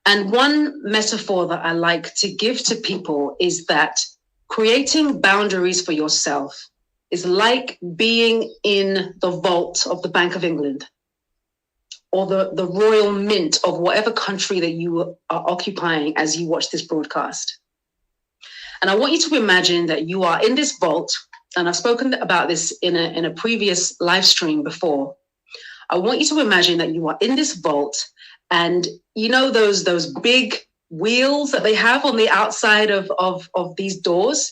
And one metaphor that I like to give to people is that creating boundaries for yourself is like being in the vault of the Bank of England or the Royal Mint of whatever country that you are occupying as you watch this broadcast. And I want you to imagine that you are in this vault, and I've spoken about this in a previous live stream before. I want you to imagine that you are in this vault, and you know those big wheels that they have on the outside of these doors,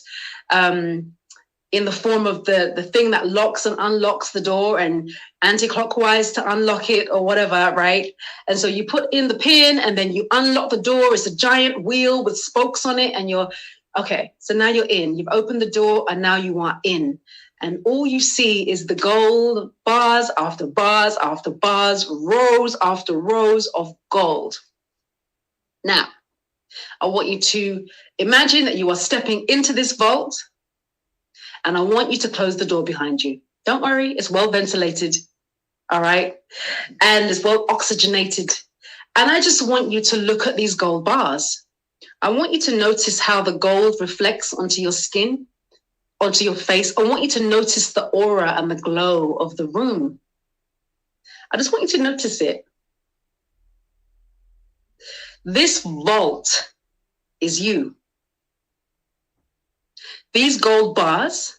in the form of the thing that locks and unlocks the door and anti-clockwise to unlock it or whatever, right? And so you put in the pin and then you unlock the door. It's a giant wheel with spokes on it, and you're okay. So now you're in. You've opened the door and now you are in. And all you see is the gold, bars after bars after bars, rows after rows of gold. Now, I want you to imagine that you are stepping into this vault, and I want you to close the door behind you. Don't worry, it's well ventilated, all right? And it's well oxygenated. And I just want you to look at these gold bars. I want you to notice how the gold reflects onto your skin, onto your face. I want you to notice the aura and the glow of the room. I just want you to notice it. This vault is you. These gold bars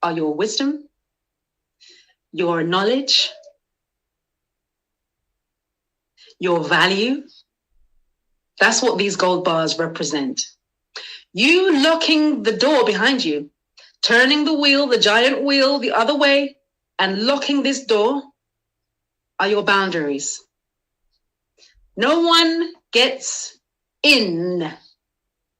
are your wisdom, your knowledge, your value. That's what these gold bars represent. You locking the door behind you, turning the wheel, the giant wheel, the other way, and locking this door are your boundaries. No one gets in